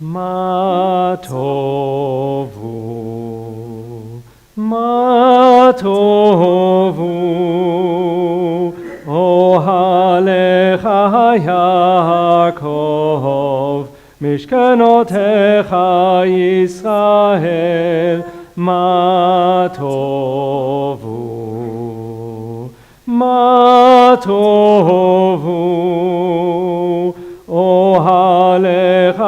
Ma tovu, ma tovu, ohalecha Yaakov, mishkanotecha Yisrael, ma tovu, ma tovu, ohalecha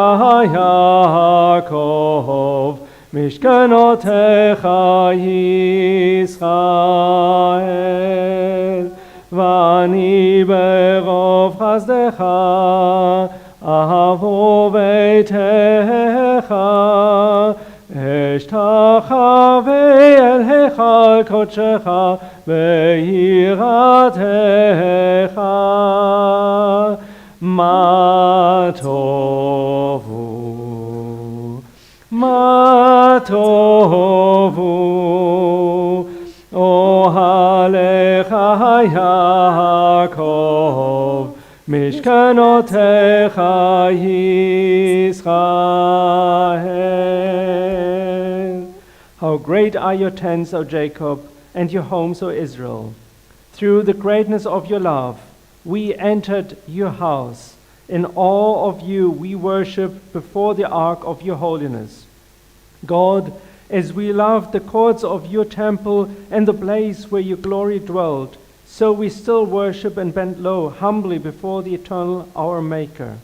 Yaakov, mishkanotecha Yisrael, vani berov chazdecha, avo beitecha, eshtachave el hechal kodshecha, ve'yiratecha, ma tovu, ma tovu, ohalecha Yaakov, mishkanotecha Yisrael. How great are your tents, O Jacob, and your homes, O Israel. Through the greatness of your love, we entered your house. In awe of you, we worship before the ark of your holiness. God, as we love the courts of your temple and the place where your glory dwelled, so we still worship and bend low humbly before the eternal, our Maker.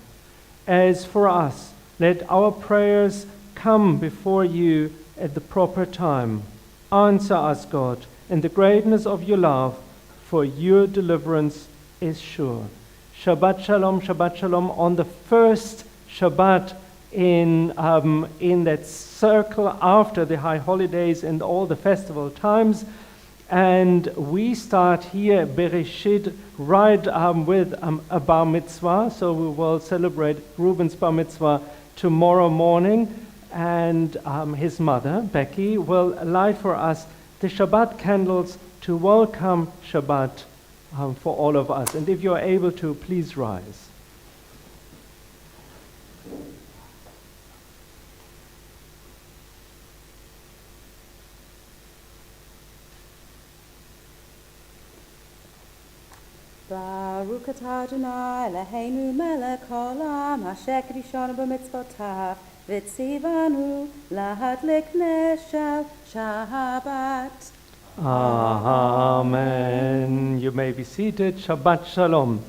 As for us, let our prayers come before you at the proper time. Answer us, God, in the greatness of your love, for your deliverance is sure. Shabbat Shalom, on the first Shabbat in that circle after the high holidays and all the festival times. And we start here, Bereshit, right with a bar mitzvah. So we will celebrate Reuben's bar mitzvah tomorrow morning. And his mother, Becky, will light for us the Shabbat candles to welcome Shabbat for all of us. And if you are able to, please rise. Baruch atah Adonai Eloheinu melech haolam asher kiddushanu b'mitzvotav v'tzivanu lahadlik neshel Shabbat. Amen. You may be seated. Shabbat Shalom.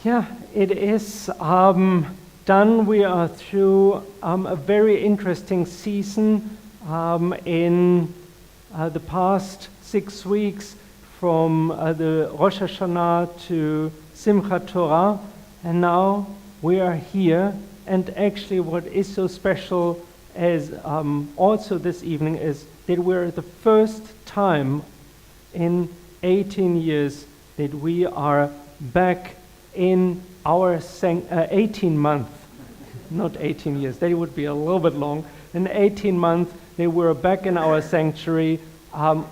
Yeah, it is done. We are through a very interesting season in the past 6 weeks from the Rosh Hashanah to Simchat Torah, and now we are here. And actually what is so special as also this evening is that we're the first time in 18 years that we are back in our 18 month, not 18 years, that would be a little bit long, in 18 months they were back in our sanctuary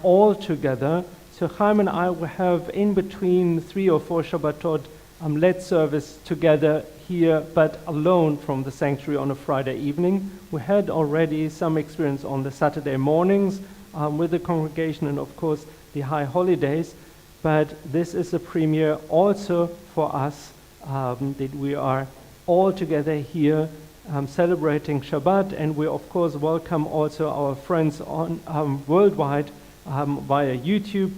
all together. So Chaim and I will have in between 3 or 4 Shabbatot led service together here, but alone from the sanctuary on a Friday evening. We had already some experience on the Saturday mornings with the congregation and of course the high holidays, but this is a premiere also for us that we are all together here celebrating Shabbat, and we of course welcome also our friends on worldwide via YouTube,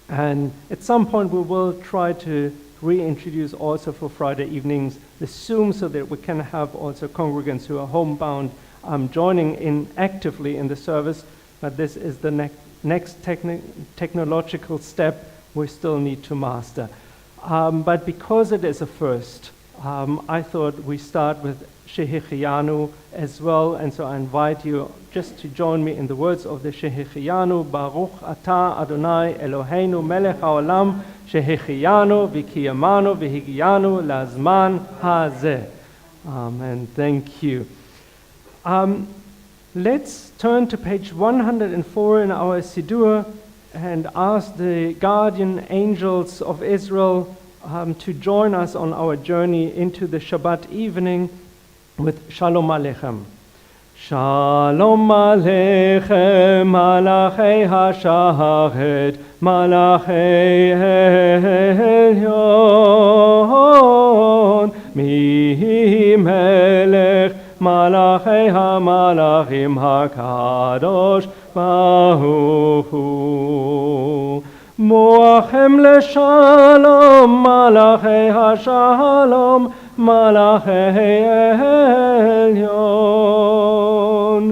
and at some point we will try to reintroduce also for Friday evenings the Zoom, so that we can have also congregants who are homebound joining in actively in the service. But this is the next technological step we still need to master. But because it is a first, I thought we start with Shehichiyanu as well, and so I invite you just to join me in the words of the Shehichiyanu. Baruch atah Adonai Eloheinu melech haolam Shehichiyanu v'kiyamanu v'higiyanu lazman hazeh. Amen. Thank you. Let's turn to page 104 in our Siddur and ask the guardian angels of Israel to join us on our journey into the Shabbat evening with Shalom Aleichem. Shalom Aleichem, Malachei HaSharet, Malachei Elyon, Mi Melech, Malachei HaMalachim HaKadosh Baruch Hu. Moachem leshalom, Malachei HaShalom, Malachei Elyon.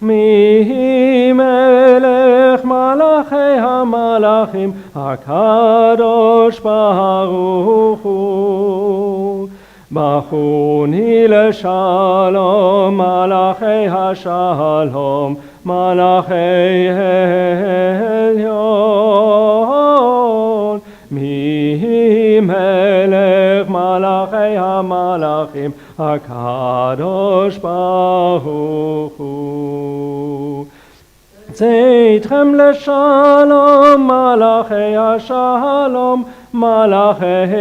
Mi Melech, Malachei HaMalachim HaKadosh Baruch Hu. Bachuni leshalom, Malachei HaShalom, Malachei Elyon. Mi Melech, Malachei HaMalachim HaKadosh Baruch Hu. Tzeitrem leshalom, Malachei HaShalom, Malachei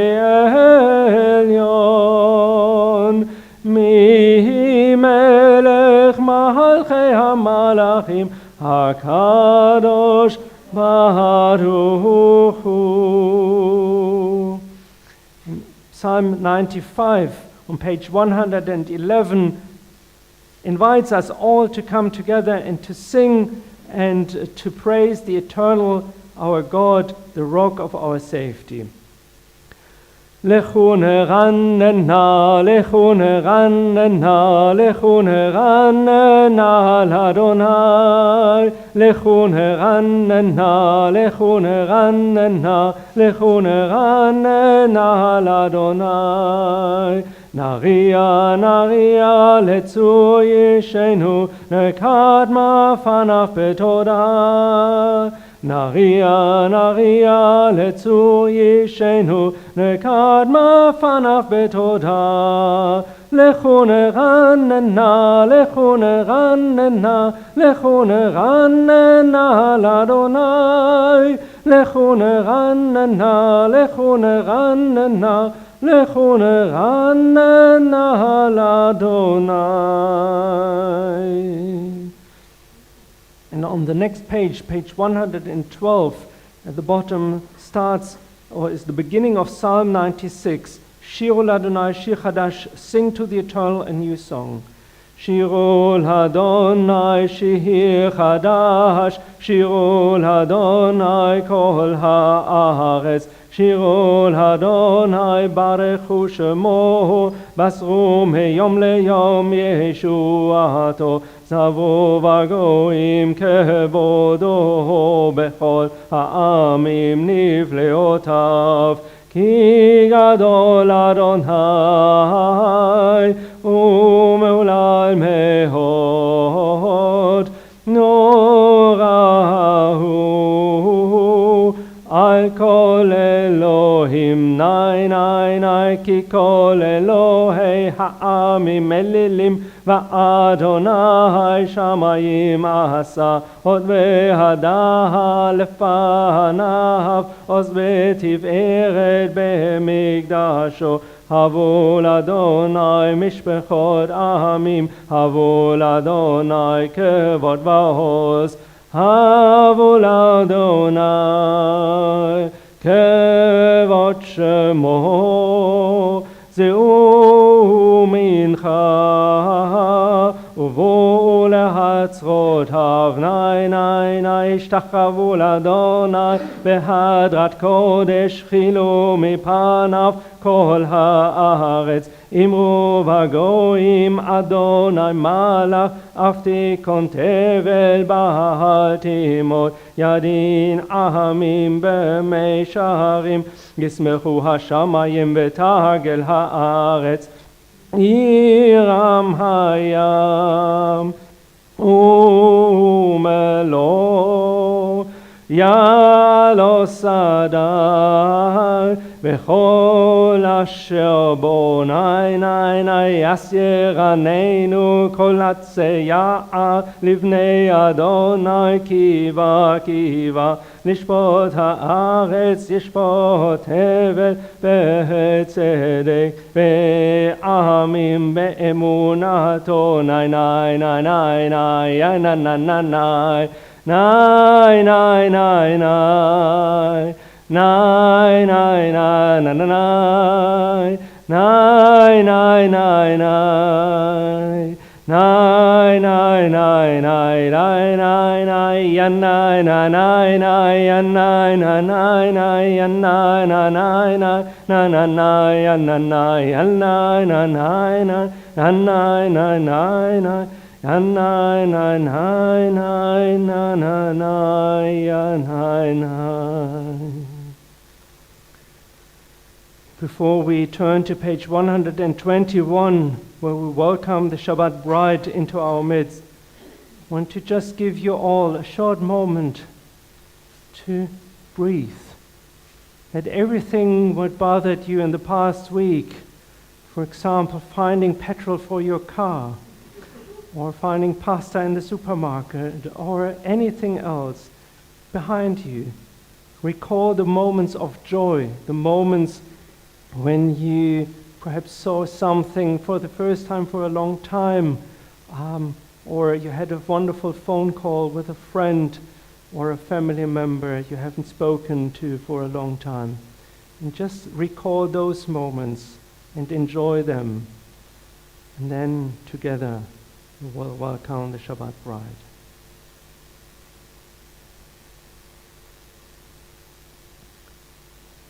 Elyon. Mi Melech, Malachei HaMalachim HaKadosh Baruch Hu. Psalm 95 on page 111 invites us all to come together and to sing and to praise the eternal, our God, the rock of our safety. Lechu neranena, lechu neranena, lechu neranena l'Adonai. Lechu neranena, lechu neranena, lechu neranena l'Adonai. Naria, naria, letzur yishenu, nekadma fanaf betodah. Naria, naria, letzur yishenu, nekadma fanaf betodah. Lechu neranena, lechu neranena, lechu neranena l'Adonai. Lechu neranena, lechu neranena, lechu neranena l'Adonai. And on the next page, page 112, at the bottom starts, or is the beginning of Psalm 96. Shiru l'Adonai, Shir Chadash, sing to the Eternal a new song. Shiru l'Adonai, Shir Chadash, Shiru l'Adonai, kol ha'aretz. Shiru l'Adonai, barechu shemo, basru meyom leyom yeshuato. Zavu v'goyim kevodo bechol ha'amim nifleotav. Ki gadol Adonai u'meulal mehod norahu al kol Elohim nai nai nai ki kol Elohei ha'amim elilim va'Adonai shamayim asa od ve'hadaha lefanav oz betiveret be'migdasho. Havu l'Adonai mishpechot amim, havu l'Adonai kevod v'hoz. Havu l'Adonai kevod shemo. Zeu mincha uvu lehatzrotav. Nai nai nai ishtachavu l'Adonai behadrat kodesh chilu mipanav kol haaretz. Imru v'goyim Adonai malach aftikon tevel bahal timot. Yadin ahamim b'mei sharim yismechu hashamayim v'tagel haaretz. Iram hayam umelo yalo sadar וכל אשר בוני יסיירננו כל עצי יער לבני אדוני קיבה קיבה לשפוט הארץ ישפוט הבל בצדק ועמים באמונתו נאי נאי נאי נאי נאי נאי נאי נאי נאי נאי Nai nai nai nai nai nai nai nai nai nai nai nai nai nai nai yan nai nai nai nai yan nai nai nai nai yan nai nai nai nai na na nai yan nai yan nai nai nai nai yan nai nai nai nai yan nai nai nai nai na na nai yan nai nai. Before we turn to page 121, where we welcome the Shabbat bride into our midst, I want to just give you all a short moment to breathe. That everything what bothered you in the past week, for example, finding petrol for your car, or finding pasta in the supermarket, or anything else behind you, recall the moments of joy, the moments when you perhaps saw something for the first time for a long time, or you had a wonderful phone call with a friend or a family member you haven't spoken to for a long time. And just recall those moments and enjoy them. And then together we will welcome the Shabbat bride.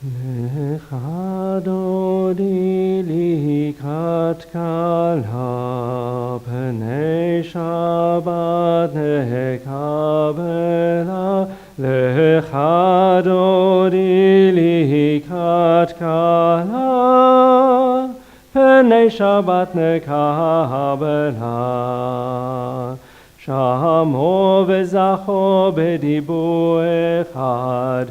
Lecha dodi likat kala pnei Shabbat nekabela Lecha dodi likat kala pnei Shabbat nekabela Shamo v'zacho b'dibu echad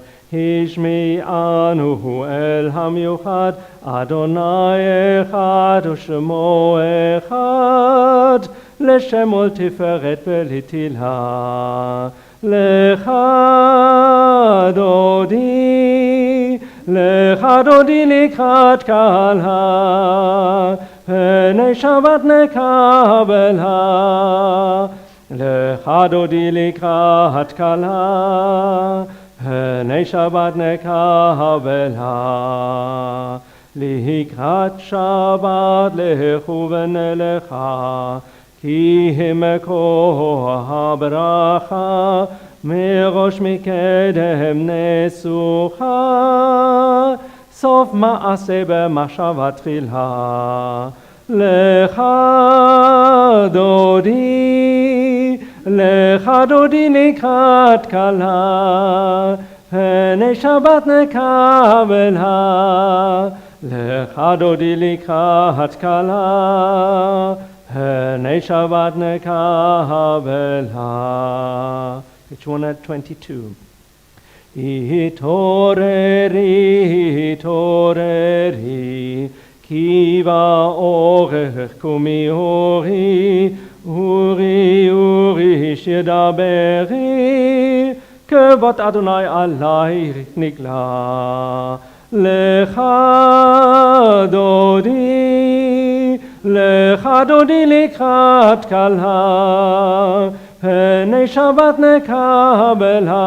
השמיענו אל המיוחד, אדוני אחד ושמו אחד, לשם ולתפארת ולתהילה. לך דודי לקראת קהלה, פני שבת נקבלה. לך דודי לקראת קהלה, פני שבת נקבלה. לקראת שבת לכו ונלכה, כי מקור הברכה, מראש מקדם נסוכה, סוף מעשה במחשבה תחילה. לך דודי לקראת קהלה, פני שבת נקבלה. לך דודי לקראת קהלה, פני שבת נקבלה. Page 122. התעוררי, התעוררי, כי באורך קומי אורי, אורי, אורי, שדברי, כבוד אדוני עלייך נגלה. לך דודי לקראת קהלה, פני שבת נקבלה.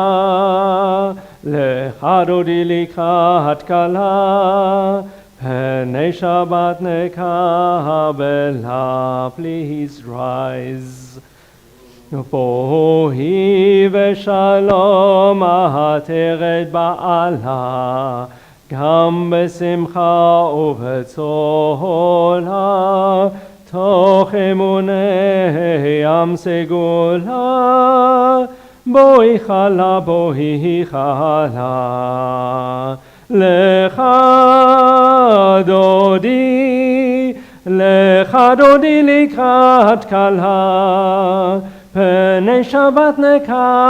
לך דודי לקראת קהלה, פני שבת נקבלה. Please rise. בואי ושלום עטרת בעלה, גם בשמחה ובצהלה, תוך אמוני ים סגולה. בואי חלה, בואי חלה. לך דודי לקראת קהלה, פני שבת נקבלה.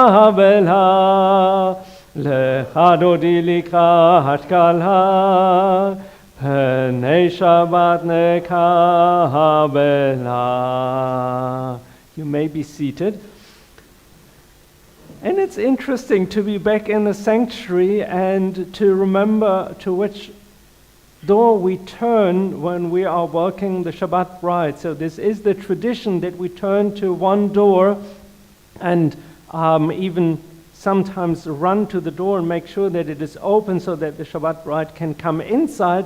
Lecha dodi likrat kala, Pnei Shabbat nekabela. You may be seated. And it's interesting to be back in the sanctuary and to remember to which door we turn when we are welcoming the Shabbat bride. So this is the tradition that we turn to one door and even sometimes run to the door and make sure that it is open so that the Shabbat bride can come inside.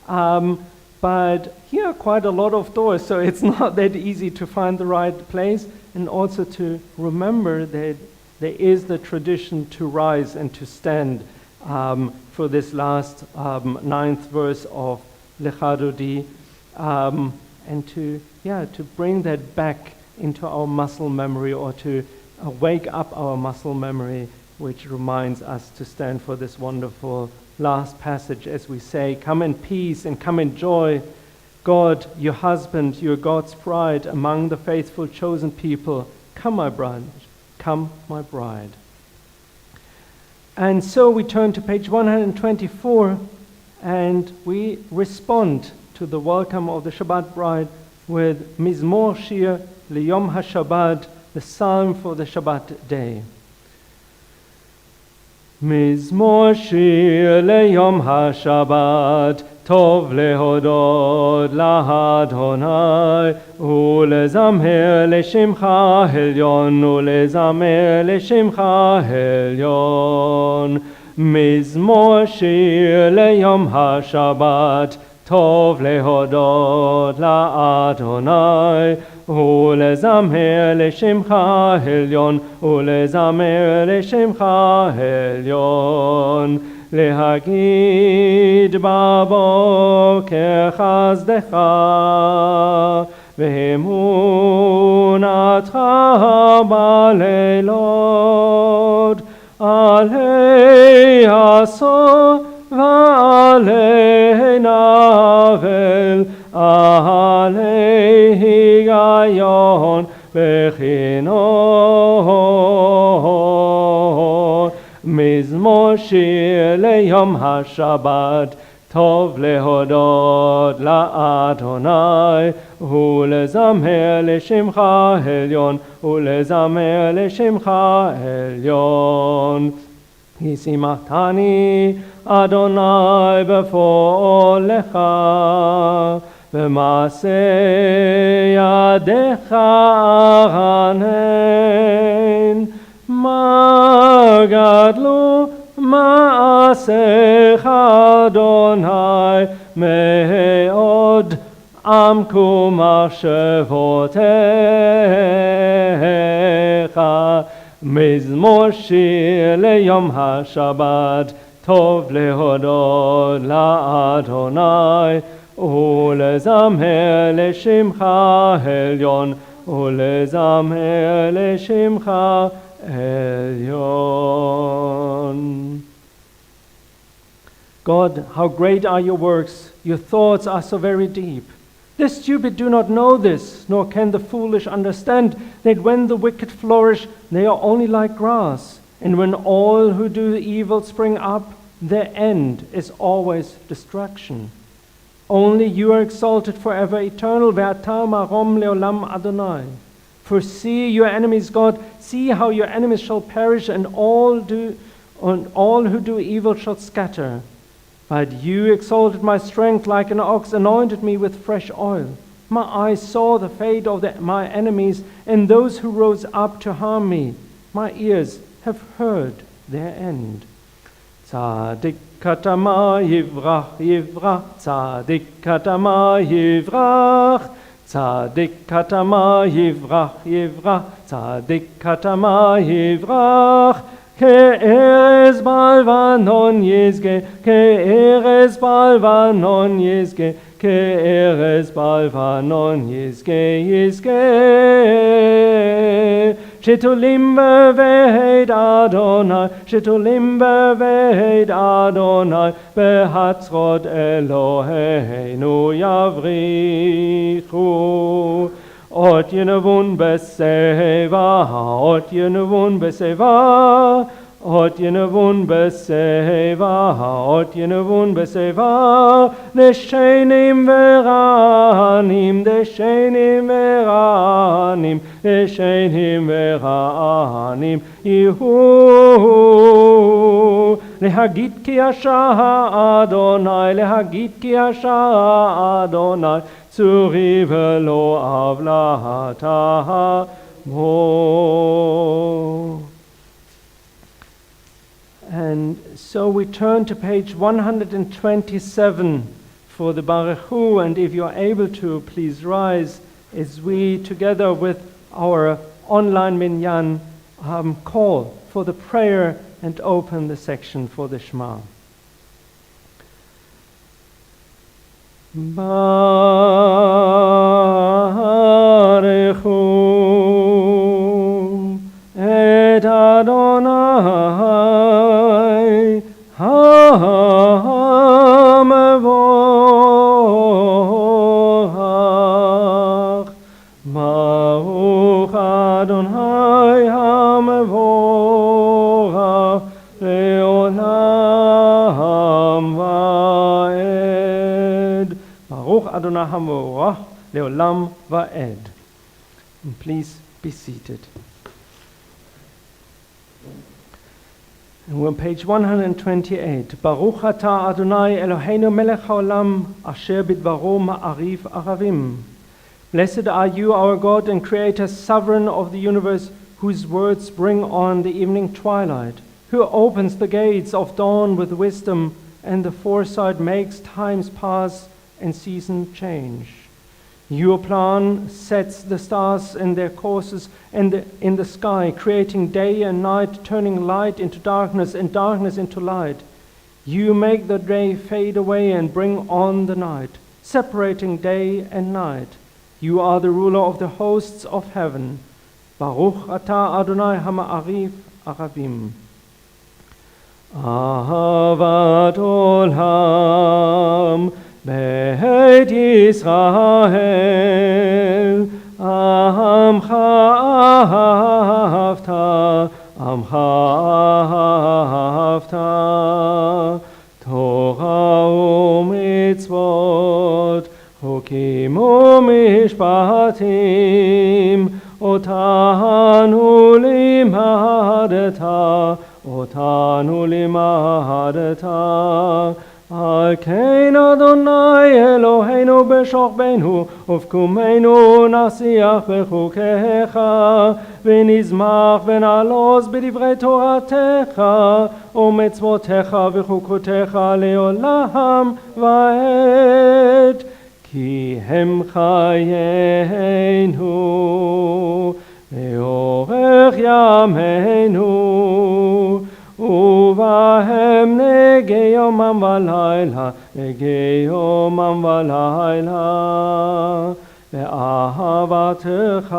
But here are quite a lot of doors, so it's not that easy to find the right place, and also to remember that there is the tradition to rise and to stand for this last 9th verse of Lecha Dodi, and to bring that back into our muscle memory, or to wake up our muscle memory, which reminds us to stand for this wonderful last passage as we say, "Come in peace and come in joy. God, your husband, your God's bride among the faithful chosen people. Come, my bride. Come, my bride." And so we turn to page 124 and we respond to the welcome of the Shabbat bride with Mizmor Shir Liyom HaShabbat, the psalm for the Shabbat day. Mizmor Shir Liyom HaShabbat, Tov lehodot lahadonai, ulezamher leshimcha helyon, ulezamher leshimcha helyon. Mizmor shir leyom hashabbat, Tov lehodot laadonai, ulezamher leshimcha helyon, ulezamher leshimcha helyon. להגיד בבוקר חסדך ואמונתך בלילות, עלי עשור ועלי נבל, עלי היגיון וכינון. מזמור שיר ליום השבת, טוב להודות לאדוני, ולזמר לשמך עליון, ולזמר לשמך עליון. כי שימחתני אדוני בפועלך, במעשה ידיך ארנן. מה גדלו מעשיך אדוני, מאוד עמקו מחשבותיך. מזמור שיר ליום השבת, טוב להודות לאדוני, ולזמר לשמך עליון, ולזמר לשמך Elyon. God, how great are your works, your thoughts are so very deep. The stupid do not know this, nor can the foolish understand that when the wicked flourish, they are only like grass, and when all who do evil spring up, their end is always destruction. Only you are exalted forever, eternal, ve'ata marom leolam Adonai. For see your enemies, God, see how your enemies shall perish, and all who do evil shall scatter. But you exalted my strength like an ox, anointed me with fresh oil. My eyes saw the fate of my enemies, and those who rose up to harm me. My ears have heard their end. Tzadik katama yivrach, yivrach, tzadik katama yivrach. Tzadik katama yivrach, yivrach, tzadik katama yivrach. Ke'erez balvanon yizge, ke'erez balvanon yizge, ke'erez balvanon yizge, yizge. Shitulim beved Adonai, shitulim beved Adonai, behatzrot Eloheinu yavrichu. Ot yenavun beseva, ot yenavun beseva, ot yenavun beseva, deshenim veranim, Yehu, lehagit ki asha Adonai, tzuriv lo avlata mo. And so we turn to page 127 for the Baruch Hu, and if you're able to, please rise as we, together with our online minyan, call for the prayer and open the section for the Shema. Baruch Hu et Adonai HaMevorach, Baruch Adonai HaMevorach leolam va'ed. Baruch Adonai HaMevorach leolam va'ed. And please be seated. And we're on page 128. Baruch atah Adonai Eloheinu melech haolam asher bidvaro ma'arif aravim. Blessed are you, our God and Creator, Sovereign of the universe, whose words bring on the evening twilight, who opens the gates of dawn with wisdom, and the foresight makes times pass and seasons change. Your plan sets the stars in their courses and in the sky, creating day and night, turning light into darkness and darkness into light. You make the day fade away and bring on the night, separating day and night. You are the ruler of the hosts of heaven. Baruch atah Adonai HaMa'arif Aravim. Ahavat olam Beit Yisrael, Amcha ahavta, Torah u'mitzvot, Chokim u'mishpatim, Otanu limadeta, Al kein Adonai Eloheinu b'shokbenu, ufkumenu nasiach b'chukecha, v'nizmach v'na'aloz b'divrei toratecha, u'mitzvotecha v'chukotecha le'olam va'ed, ki hem chayenu, ve'orech yameinu, ובהם נגי יומם ולילה, ואהבתך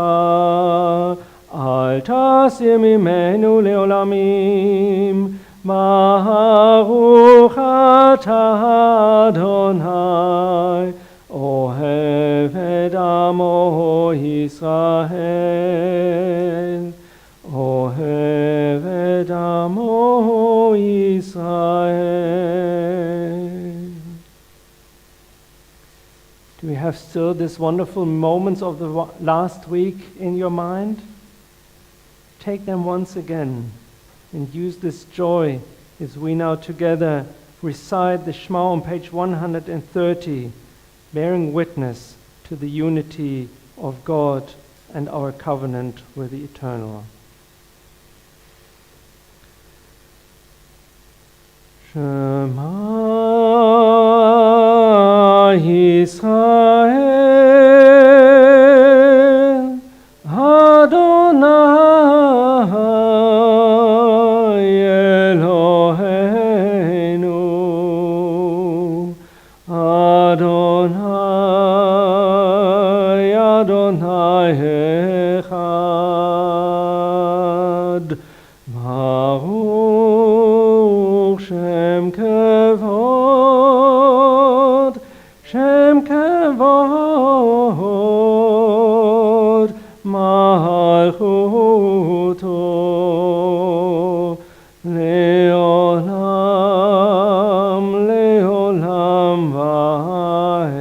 אל תסיר ממנו לעולמים. ברוך אתה אדוני, אוהב את עמו ישראל. אוהב את עמו ישראל. Do we have still these wonderful moments of the last week in your mind? Take them once again and use this joy as we now together recite the Shema on page 130, bearing witness to the unity of God and our covenant with the Eternal. Shema Yisrael, Adonai Eloheinu, Adonai, Adonai Echad, Baruch Shem Kevod, Shem Kevod, Malchuto, לעולם לעולם ועד.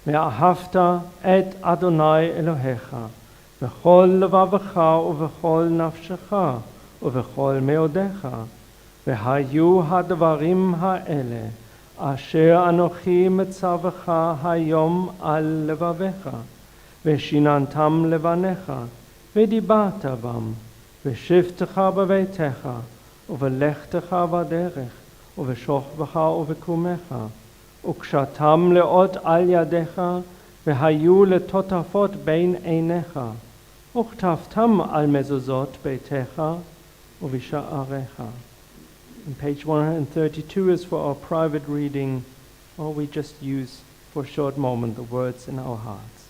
ואהבת את אדוני אלוהיך בכל לבבך ובכל נפשך ובכל מאודיך. והיו הדברים האלה אשר אנוכי מצווך היום על לבביך, ושיננתם לבניך, ודיברת בם, בשבתך בביתך, ובלכתך בדרך, ובשוכבך ובקומך, וקשרתם לאות על ידיך, והיו לטוטפות בין עיניך, וכתבתם על מזוזות ביתך ובשעריך. And page 132 is for our private reading, or we just use for a short moment the words in our hearts.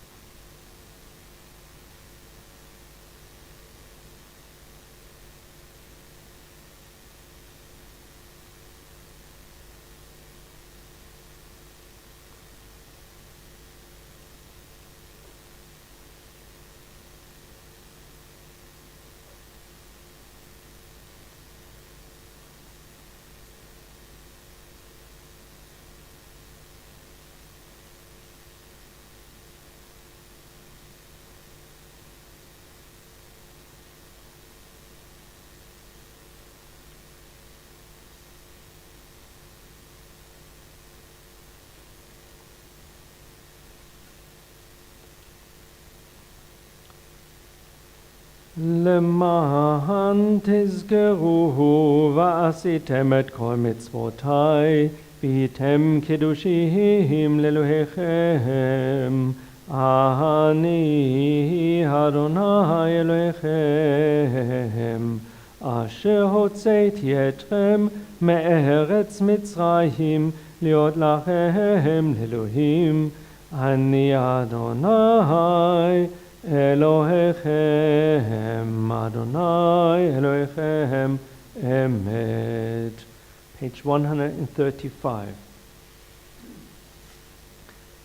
למען תזכרו ועשיתם את כל מצוותיי, והייתם קדושים לאלוהיכם. אני אדוני אלוהיכם, אשר הוצאתי אתכם מארץ מצרים, להיות לכם לאלוהים. אני אדוני Elohechem, Adonai Elohechem, Emet. Page 135.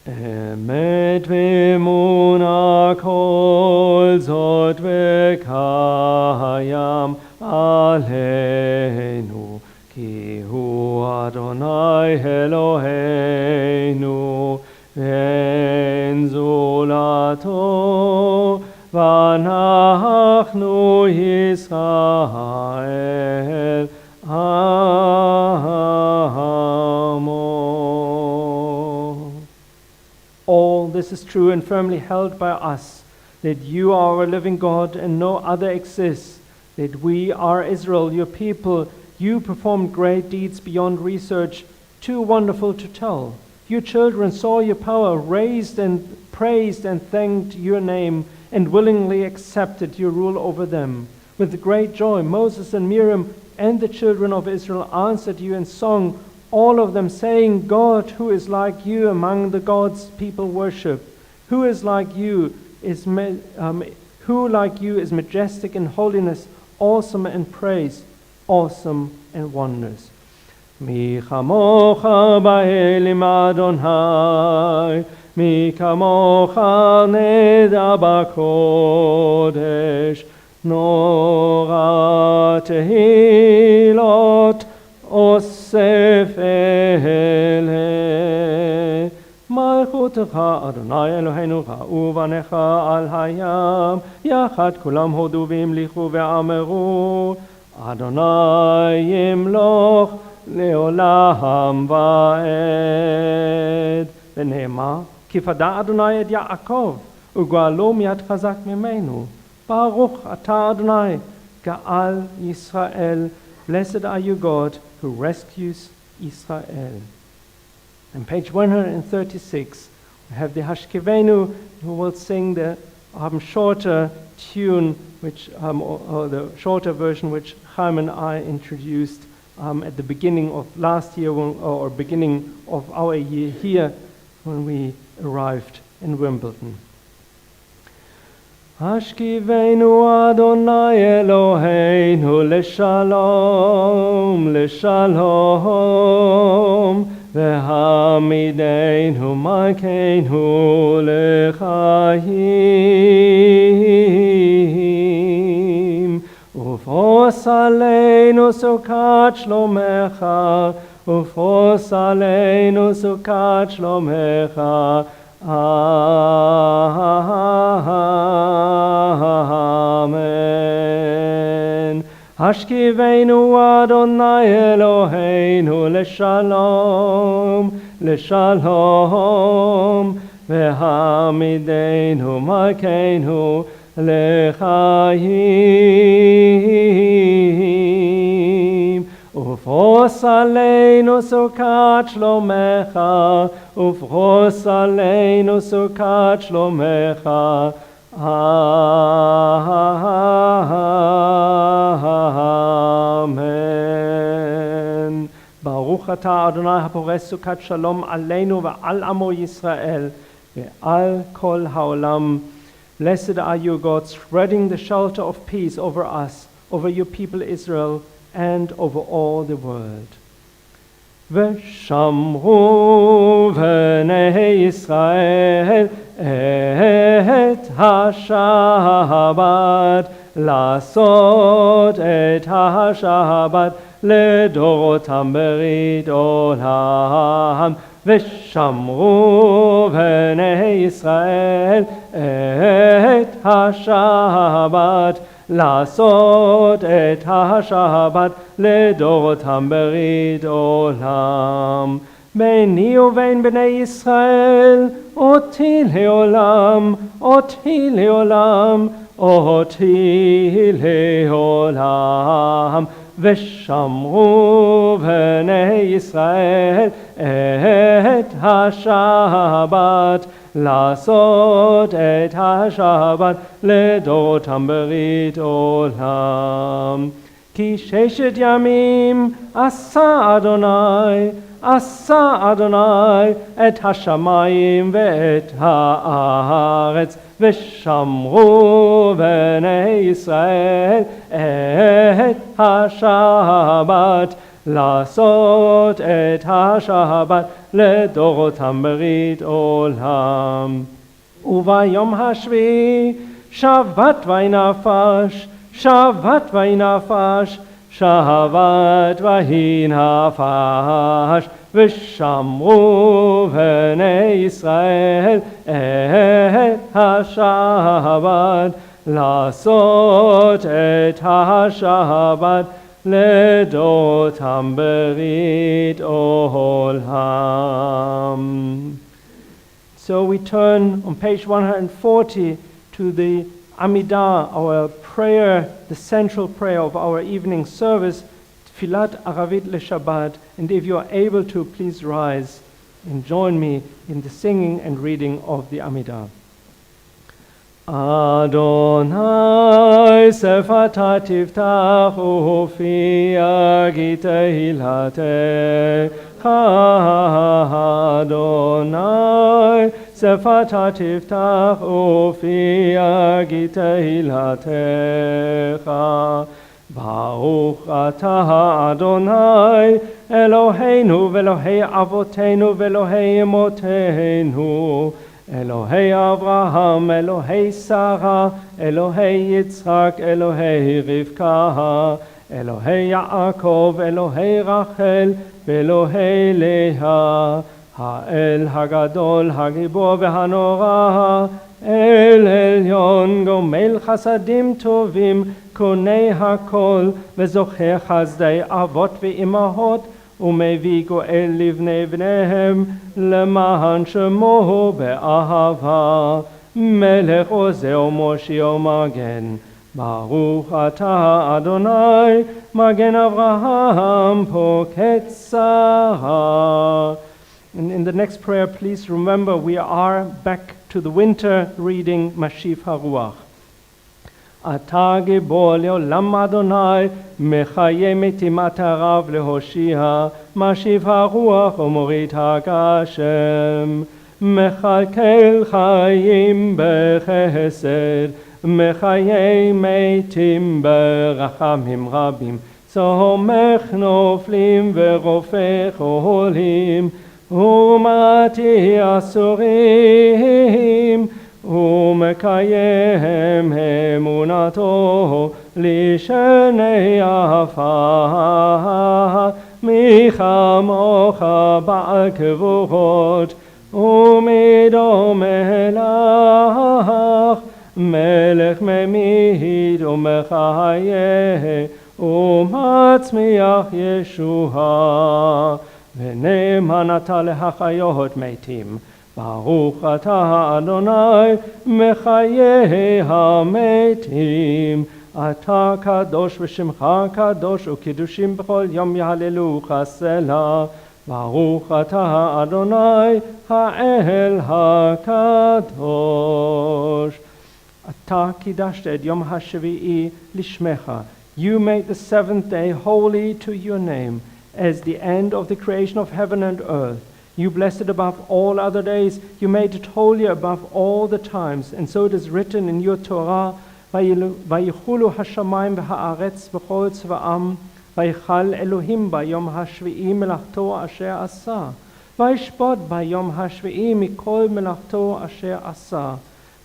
Emet v'emuna kol zot v'kayam aleinu, ki hu Adonai Eloheinu, ואין זולתו, ואנחנו ישראל עמו. All this is true and firmly held by us, that you are a living God and no other exists, that we are Israel, your people. You performed great deeds beyond research, too wonderful to tell. Your children saw your power, raised and praised and thanked your name, and willingly accepted your rule over them. With great joy, Moses and Miriam and the children of Israel answered you in song, all of them saying, God, who is like you among the gods people worship? Who like you is majestic in holiness, awesome in praise, awesome in wonders. מי כמוך באלים אדוני, מי כמוך נדע בקודש, נורא תהילות אוסף אלה. מלכותך אדוני אלוהינו ראו בניך על הים, יחד כולם הודו והמליכו ואמרו, אדוני ימלוך לעולם ועד. ונאמר, כי פדה אדוני את יעקב, וגואלו מיד חזק ממנו. ברוך אתה אדוני, גאל ישראל. Blessed are you, God, who rescues Israel. On page 136, we have the Hashkivenu, who will sing the shorter tune, which or the shorter version, which Chaim and I introduced at the beginning of last year, or beginning of our year here, when we arrived in Wimbledon. Hashkivenu Adonai Eloheinu leshalom, leshalom, v'hamidenu malkeinu lechayim. ופרוס עלינו סוכת שלומך, ופרוס עלינו סוכת שלומך. אמן. השכיבנו אדוני אלוהינו לשלום, לשלום, והעמידנו מלכנו לחיים. ופרוס עלינו סוכת שלומך, ופרוס עלינו סוכת שלומך. אמן. ברוך אתה אדוני הפורס סוכת שלום עלינו ועל עמו ישראל ועל כל העולם. Blessed are you, God, spreading the shelter of peace over us, over your people Israel, and over all the world. ושמרו בני ישראל את השבת, לעשות את השבת לדורותם ברית עולם. ושמרו בני ישראל את השבת, לעשות את השבת לדורותם ברית עולם. ביני ובין בני ישראל אותי לעולם, אותי לעולם, אותי לעולם. ושמרו בני ישראל את השבת, לעשות את השבת לדורותם ברית עולם. כי 6 ימים עשה אדוני, עשה אדוני את השמיים ואת הארץ, ושמרו בני ישראל את השבת, לעשות את השבת לדורותם ברית עולם. וביום השביעי שבת וינפש, שבת וינפש, שבת וינפש. ושמרו בני ישראל את השבת, לעשות את השבת לדורותם ברית עולם. So we turn on page 140 to the Amidah, our prayer, the central prayer of our evening service, Tfilat Aravit LeShabbat. And if you are able to, please rise and join me in the singing and reading of the Amidah. Adonai sefata tiftach ufi agi tehilatecha. Adonai sefata tiftach ufi agi tehilatecha. Baruch atah Adonai Eloheinu ve'Elohei avoteinu ve'Elohei emoteinu, Elohei Avraham, Elohei Sarah, Elohei Yitzchak, Elohei Rivka, Elohei Yaakov, Elohei Rachel, ve'Elohei Leah, Ha'el Hagadol, Hagibor ve'Hanora, El Elyon, Gomel Chasadim Tovim, Konei Hakol, Ve'Zocher Chazdei Avot ve'Imahot, ומביא גואל לבני בניהם למען שמו באהבה, מלך עוזר ומושיע ומגן. ברוך אתה אדוני מגן אברהם פוקד שרה. And in the next prayer, please remember we are back to the winter reading Mashif HaRuach. אתה גיבור לעולם אדוני, מחיה מטימאת הרב להושיע, משיב הרוח ומוריד הגשם. מכלכל חיים בחסד, מחיי מתים ברחמים רבים. סומך נופלים ורופא חולים, ומתי אסורים, ומקיים אמונתו לשני עפר, מי כמוך בעל גבורות ומידו מלך, מלך ממית ומחיה ומצמיח ישועה, ונאמן אתה להחיות מתים. ברוך אתה אדוני מחיי המתים. אתה קדוש ושמך קדוש, וקידושים בכל יום יהללוך סלה. ברוך אתה אדוני האל הקדוש. אתה קידשת את יום השביעי לשמך. You made the seventh day holy to your name, as the end of the creation of heaven and earth. You blessed it above all other days. You made it holy above all the times. And so it is written in your Torah, ויחולו השמיים והארץ בכל צבאם, ויחל אלוהים ביום השביעי מלאכתו אשר עשה, וישפוט ביום השביעי מכל מלאכתו אשר עשה.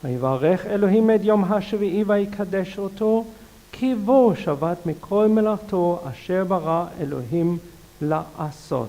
ויברך אלוהים את יום השביעי ויקדש אותו, כי בו שבת מכל מלאכתו אשר ברא אלוהים לעשות.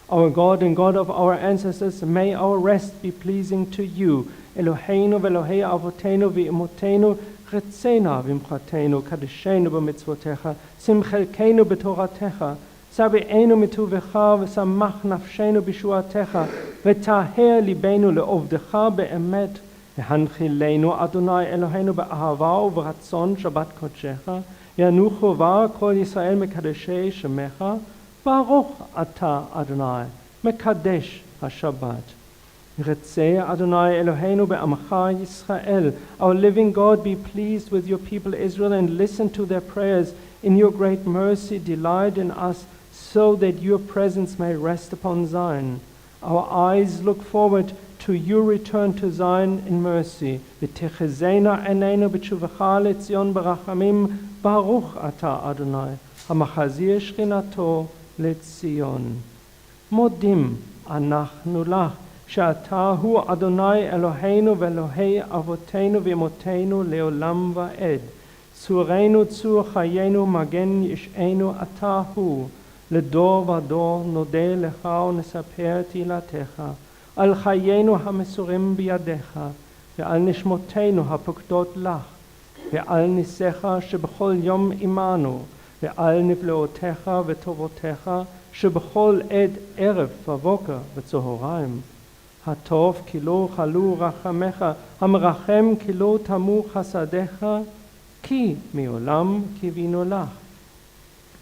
Our God and God of our ancestors, may our rest be pleasing to you. Eloheinu ve'Elohei avotenu ve'imotenu, retzena v'imchatenu, kadeshenu b'mitzvotecha, simchelkenu b'toratecha, sabi'enu mituvecha, v'samach nafshenu b'shuatecha, v'taher libenu le'ovdecha be'emet, v'hanchilenu Adonai Eloheinu be'ahava u'v'ratzon shabbat kodshecha, yanuchu va kol Yisrael mekadeshei shemecha, Baruch ata Adonai, mekadesh ha-Shabbat. Retzeh Adonai Eloheinu be'amcha Yisrael. Our living God, be pleased with your people Israel and listen to their prayers. In your great mercy, delight in us, so that your presence may rest upon Zion. Our eyes look forward to your return to Zion in mercy. V'techezena enenu b'tshuvacha le'tzion barachamim. Baruch ata Adonai, hamachazir shchinato לציון. מודים אנחנו לך שאתה הוא אדוני אלוהינו ואלוהי אבותינו ואמותינו לעולם ועד. צורנו צור חיינו מגן ישענו אתה הוא. לדור ודור נודה לך ונספר תהילתך על חיינו המסורים בידיך ועל נשמותינו הפוקדות לך ועל ניסיך שבכל יום עמנו ועל נפלאותיך וטובותיך שבכל עת ערב ובוקר וצהריים. הטוב כי לא חלו רחמך, המרחם כי לא תמו חסדיך, כי מעולם קיווינו לך.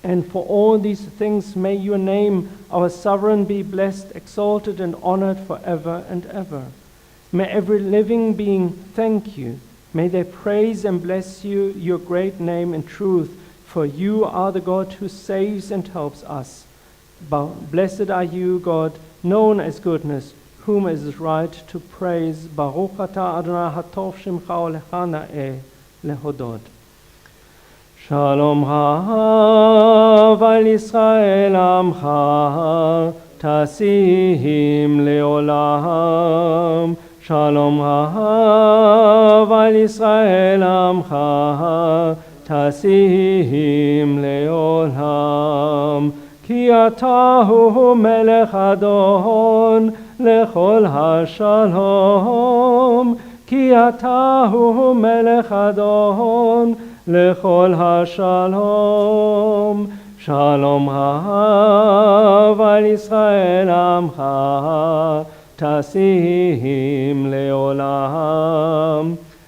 And for all these things may your name, our sovereign, be blessed, exalted and honored forever and ever. May every living being thank you. May they praise and bless you, your great name in truth, for you are the God who saves and helps us. Blessed are you, God, known as goodness, whom it is right to praise. Baruch atah Adonai hatov shemcha ulecha na'eh lehodod. Shalom rav al Yisrael amcha, tasihim leolam. Shalom rav al Yisrael amcha, tasihim leolam. Ki atahu melech adon lechol hashalom. Ki atahu melech adon lechol hashalom. Shalom rav al Yisrael amcha, tasihim leolam.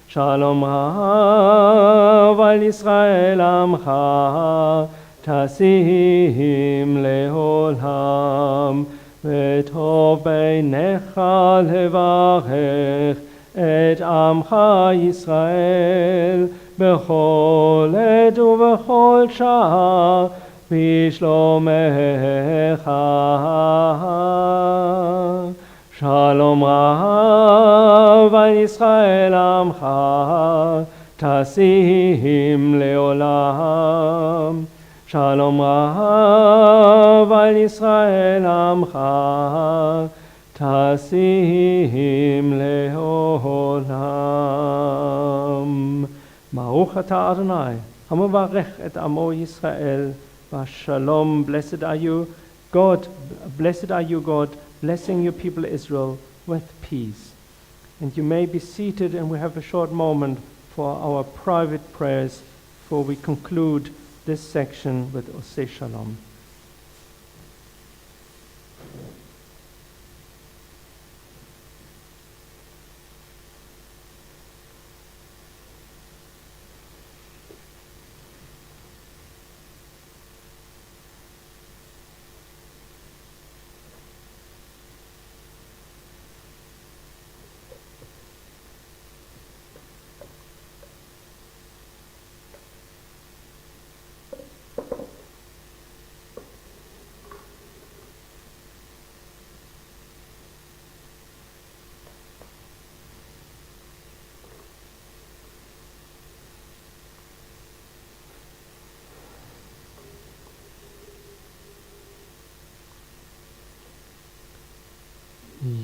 Shalom rav al Yisrael amcha, tasihim leolam. V'tov beinecha levarech et amcha Yisrael bechol עת ובכל שעה בשלומך. שלום רב על ישראל עמך, תשים לעולם. שלום רב על ישראל עמך, tasim leolam. Baruch atah Adonai, hamavarech et amo Yisrael, v'shalom. Blessed are you, God, blessing your people Israel with peace. And you may be seated, and we have a short moment for our private prayers before we conclude this section with Oseh Shalom.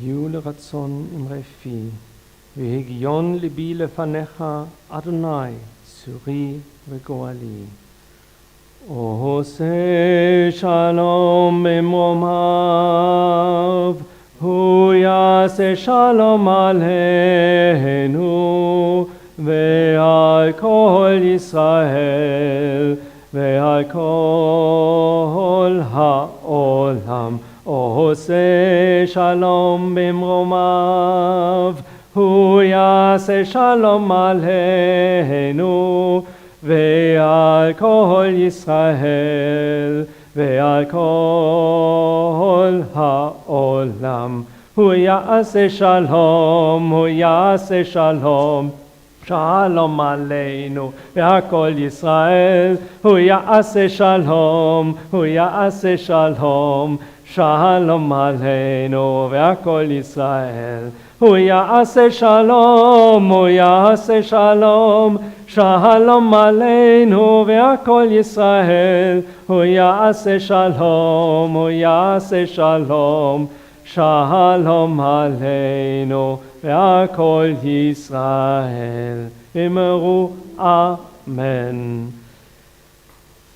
יהיו לרצון אמרי והגיון ליבי לפניך, אדוני, צורי וגואלי. עושה שלום במרומיו, הוא יעשה שלום עלינו, ועל כל ישראל, ועל כל העולם. עושה שלום במרומיו, הוא יעשה שלום עלינו, ועל כל ישראל, ועל כל העולם. הוא יעשה שלום, הוא יעשה שלום, שלום עלינו ועל כל ישראל. הוא יעשה שלום, הוא יעשה שלום, שלום עלינו ועל כל ישראל. הוא יעשה שלום, הוא יעשה שלום, שלום עלינו ועל כל ישראל. הוא יעשה שלום, הוא יעשה שלום, שלום עלינו ועל כל ישראל. אמרו אמן.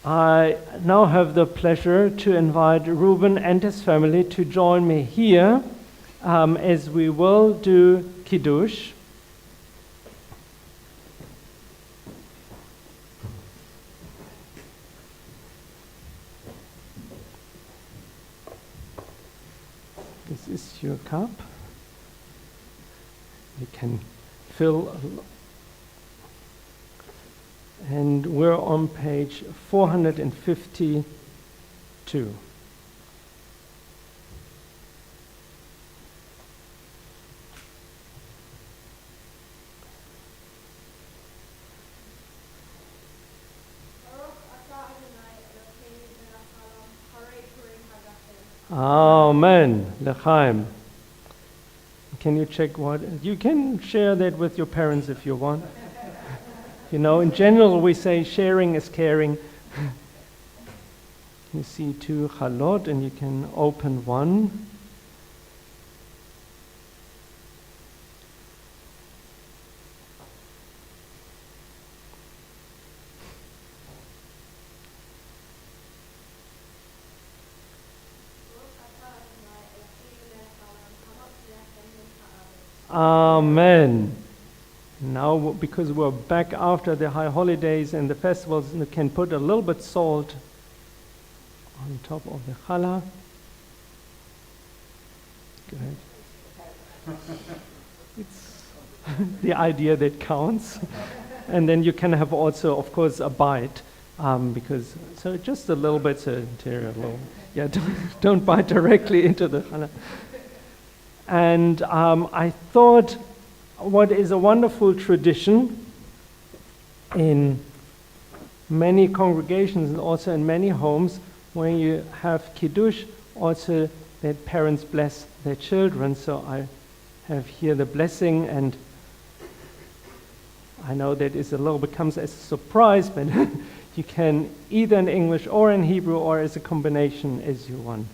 I now have the pleasure to invite Reuben and his family to join me here as we will do Kiddush. This is your cup. You can fill. And we're on page 452. Amen. L'chaim. Can you check what? You can share that with your parents if you want. You know, in general, we say sharing is caring. You see two chalot, and you can open one. Amen. Now, because we're back after the high holidays and the festivals, we can put a little bit salt on top of the challah. Good. It's the idea that counts. And then you can have also, of course, a bite, because so just a little bit, so yeah, don't bite directly into the challah. And I thought, what is a wonderful tradition in many congregations and also in many homes, when you have Kiddush, also that parents bless their children. So I have here the blessing, and I know that is a little bit comes as a surprise, but you can either in English or in Hebrew or as a combination as you want.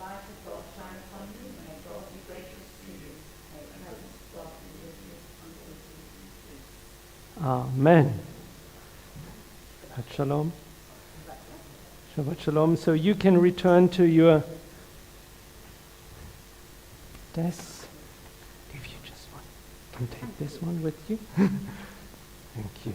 light of God shine upon you, and may God be gracious to you. May the presence of God be with you until the season. Amen. Shabbat Shalom. Shabbat Shalom. So you can return to your desk. If you just want, can take this one with you. Thank you.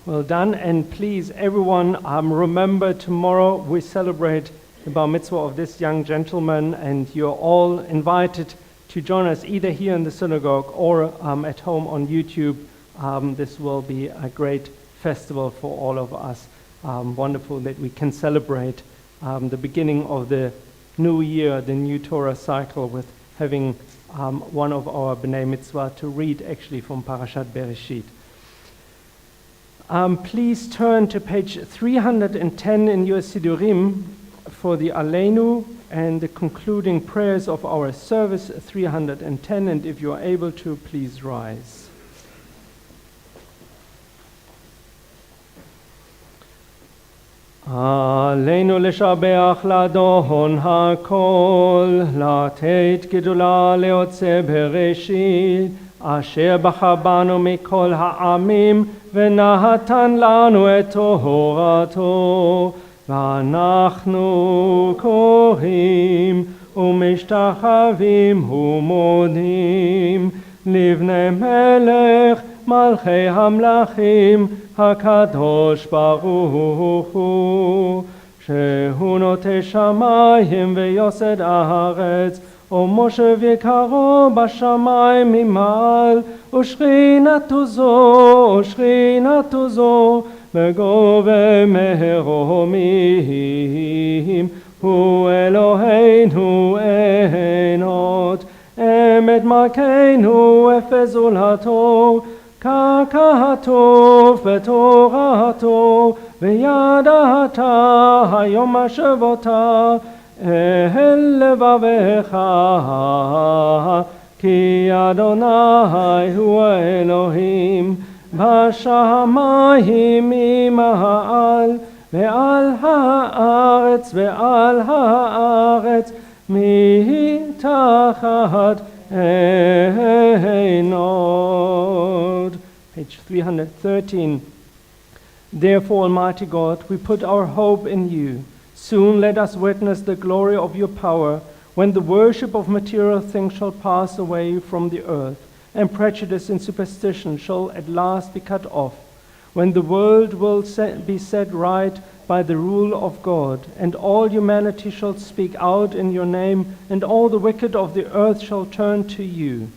Well done, and please, everyone, remember tomorrow we celebrate the bar mitzvah of this young gentleman, and you're all invited to join us either here in the synagogue or at home on YouTube. This will be a great festival for all of us. Wonderful that we can celebrate the beginning of the new year, the new Torah cycle, with having one of our B'nai Mitzvah to read actually from Parashat Bereshit. Please turn to page 310 in your Sidurim for the Aleinu and the concluding prayers of our service, 310, and if you are able to, please rise. עלינו לשבח לאדון הכל, לתת גדולה ליוצא בראשית, אשר בחר בנו מכל העמים, ונתן לנו את תורתו, ואנחנו קוראים ומשתחווים ומודים לבני מלך מלכי המלכים הקדוש ברוך הוא, שהוא נוטה שמיים ויוסד הארץ, ומושב יקרו בשמיים ממעל, ושכינתו זו בגובה מרומים, הוא אלוהינו אין עוד, אמת מלכנו אפס זולתו, ככתוב בתורתו, וידעת היום השבותה אל לבביך, כי אדוני הוא האלוהים בשמיים ממעל, ועל הארץ מתחת אין עוד. Page 313. Therefore, Almighty God, we put our hope in you. Soon let us witness the glory of your power, when the worship of material things shall pass away from the earth, and prejudice and superstition shall at last be cut off, when the world will be set right by the rule of God, and all humanity shall speak out in your name, and all the wicked of the earth shall turn to you.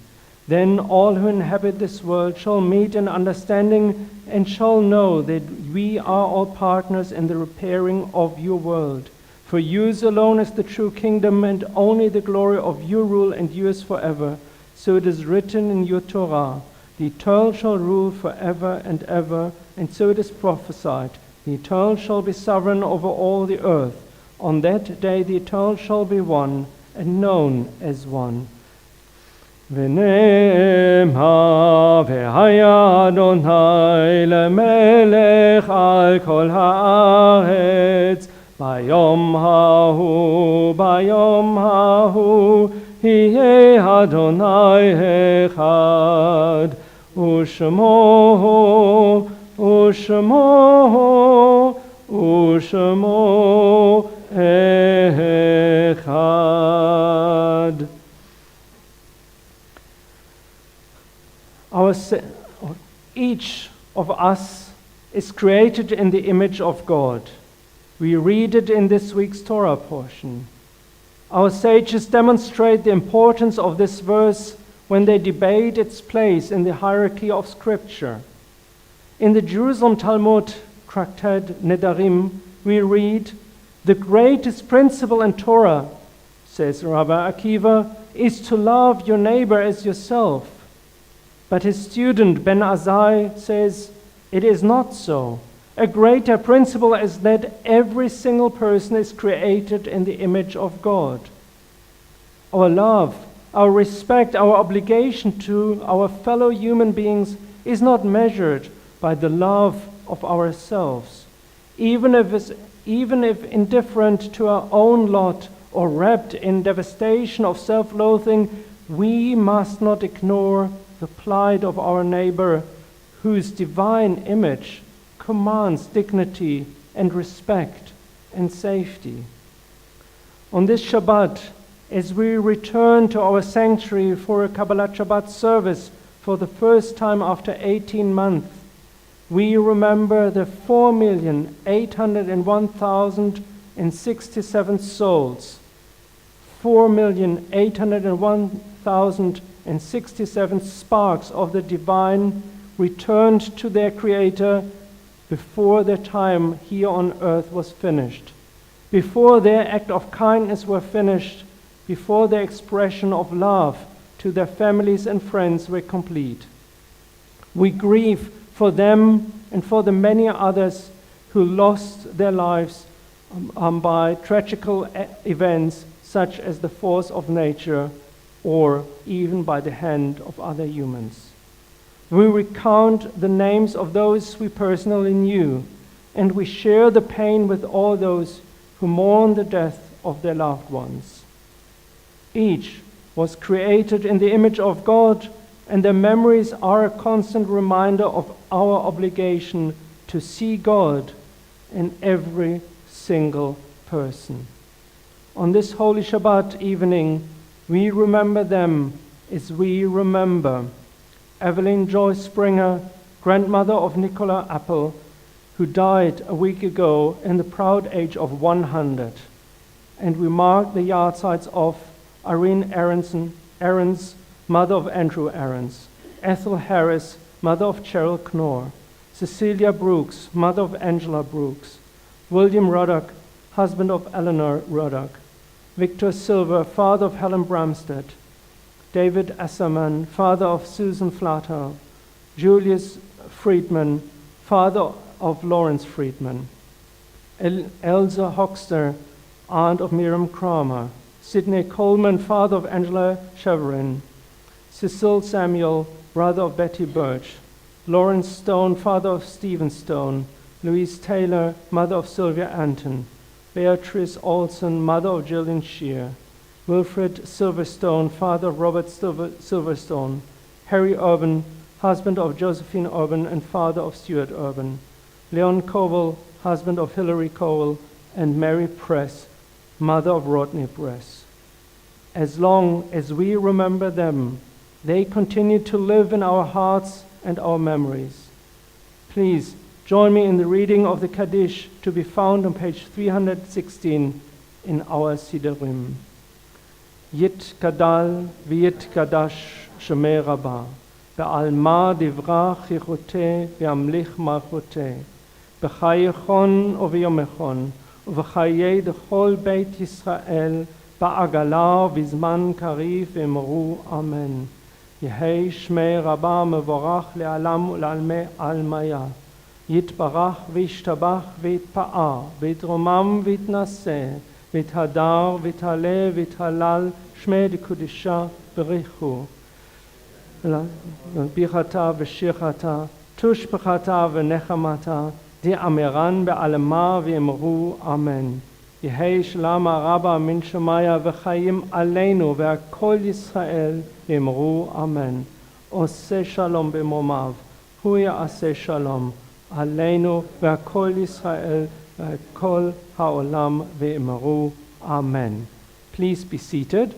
Then all who inhabit this world shall meet in understanding, and shall know that we are all partners in the repairing of your world. For yours alone is the true kingdom, and only the glory of your rule endures forever. So it is written in your Torah, the Eternal shall rule forever and ever, and so it is prophesied, the Eternal shall be sovereign over all the earth. On that day the Eternal shall be one, and known as one. ונאמר והיה אדוני למלך על כל הארץ ביום ההוא יהיה אדוני אחד ושמו אחד. Each of us is created in the image of God. We read it in this week's Torah portion. Our sages demonstrate the importance of this verse when they debate its place in the hierarchy of Scripture. In the Jerusalem Talmud, Traktat Nedarim, we read, "The greatest principle in Torah," says Rabbi Akiva, "is to love your neighbor as yourself." But his student Ben Azai says, it is not so. A greater principle is that every single person is created in the image of God. Our love, our respect, our obligation to our fellow human beings is not measured by the love of ourselves, even if even if indifferent to our own lot or wrapped in devastation of self-loathing, we must not ignore the plight of our neighbor, whose divine image commands dignity and respect and safety. On this Shabbat, as we return to our sanctuary for a Kabbalat Shabbat service for the first time after 18 months, we remember the 4,801,067 souls, 4,801,067 sparks of the divine returned to their Creator before their time here on earth was finished, before their act of kindness were finished, before their expression of love to their families and friends were complete. We grieve for them and for the many others who lost their lives by tragical events such as the force of nature or even by the hand of other humans. We recount the names of those we personally knew, and we share the pain with all those who mourn the death of their loved ones. Each was created in the image of God, and their memories are a constant reminder of our obligation to see God in every single person. On this Holy Shabbat evening, we remember them as we remember Evelyn Joy Springer, grandmother of Nicola Appel, who died a week ago in the proud age of 100. And we mark the yahrzeits of Irene Ahrens, mother of Andrew Ahrens, Ethel Harris, mother of Cheryl Knorr, Cecilia Brooks, mother of Angela Brooks, William Ruddock, husband of Eleanor Ruddock, Victor Silver, father of Helen Bramstead, David Asserman, father of Susan Flatter, Julius Friedman, father of Lawrence Friedman, Elsa Hoxter, aunt of Miriam Kramer, Sidney Coleman, father of Angela Cheverin, Cecil Samuel, brother of Betty Birch, Lawrence Stone, father of Stephen Stone, Louise Taylor, mother of Sylvia Anton, Beatrice Olson, mother of Gillian Shear, Wilfred Silverstone, father of Robert Silverstone, Harry Urban, husband of Josephine Urban and father of Stuart Urban, Leon Cowell, husband of Hilary Cowell, and Mary Press, mother of Rodney Press. As long as we remember them, they continue to live in our hearts and our memories. Please join me in the reading of the Kaddish to be found on page 316 in our Siderim. Yit Kadal V'yit Kadash Shemei Rabbah Be'alma Divra Chichote Ve'amlich Malchote B'chayechon U'v'yomechon U'v'chayei D'chol Beit Yisrael Ba'agala V'zman Karif V'emru Amen. Yehei Shmei Rabbah Mevorach Le'alam U'l'almei Almaya Yitbarach V'yishtabach V'yitpa'ah V'yitromam V'yitnaseh V'yithaдар V'yithaleh V'yithalal Shmei D'Kudisha B'richu Bichata V'shirchata Tushbechata V'nechamata Di'amiran Be'alema V'yemru Amen. Yehei Shalom Rabba Min Shemaya V'chayim Aleinu Ve'akol Yisrael V'yemru Amen. Oseh Shalom B'momav Hu Ya'aseh Shalom Aleinu Ve'akol Yisrael Ve'akol Ha'olam Ve'emeru. Amen. Please be seated.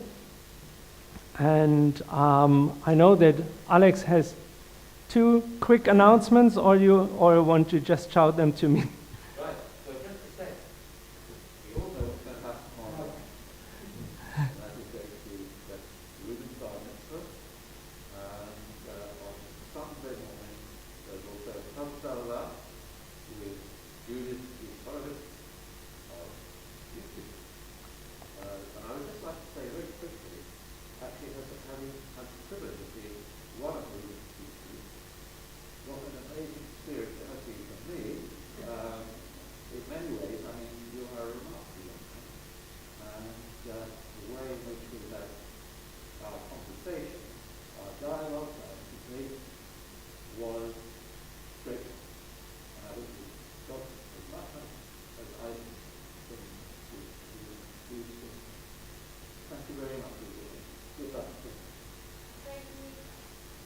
And I know that Alex has two quick announcements, or you want to just shout them to me? Right, so just to say, we all know what's going to happen tomorrow morning. That is going to be the Reuben Mitzvah. And on Sunday morning, there's also Kabbalat with Judith Yisraelis of YouTube. And I would just like to say very quickly, actually having had the privilege of being one of the YouTube, what an amazing experience it has been for me.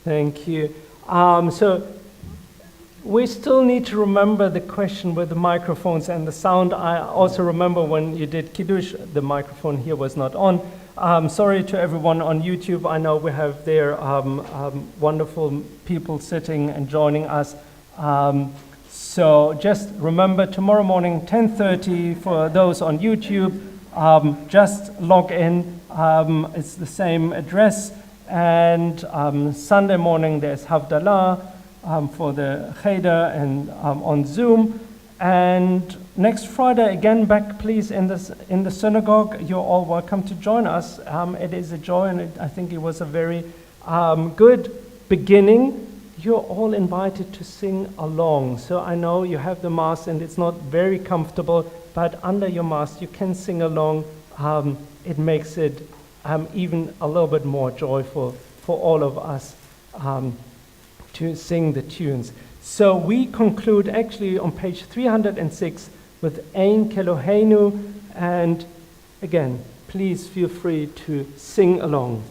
Thank you. So we still need to remember the question with the microphones and the sound. I also remember when you did Kiddush, the microphone here was not on. Sorry to everyone on YouTube. I know we have there wonderful people sitting and joining us. So just remember tomorrow morning, 10:30 for those on YouTube. Just log in. It's the same address. And Sunday morning there's Havdalah for the Cheder and on Zoom. And next Friday again back please in the synagogue. You're all welcome to join us. It is a joy, and I think it was a very good beginning. You're all invited to sing along. So I know you have the mask and it's not very comfortable, but under your mask you can sing along. It makes it even a little bit more joyful for all of us to sing the tunes. So we conclude actually on page 306 with Ein Keloheinu, and again, please feel free to sing along.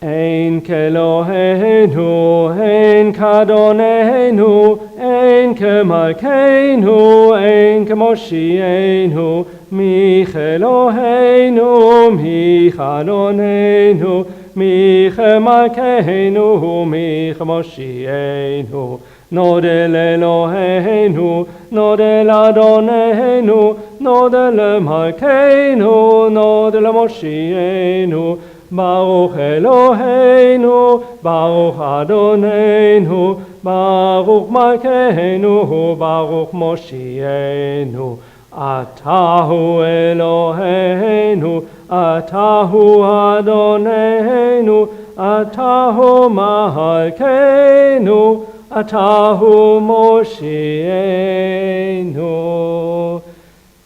Ein Keloheinu, Ein Kadonenu, Ein Kemalkeinu, Ein Kemoshienu, Mi Keloheinu, Mi Kadonenu, Mi Kemalkeinu, Mi Kemoshienu. Nodel Eloheinu, Nodel Adonenu, Nodel Malkeinu, Nodel Moshienu. Baruch Eloheinu, Baruch Adonenu, Baruch Malkeinu, Baruch Moshienu. Atahu Eloheinu, Atahu Adonenu, Atahu Malkeinu, Atahu Moshienu.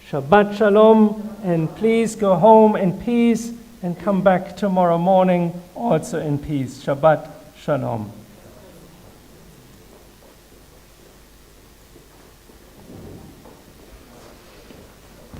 Shabbat Shalom, and please go home in peace and come back tomorrow morning also in peace. Shabbat Shalom.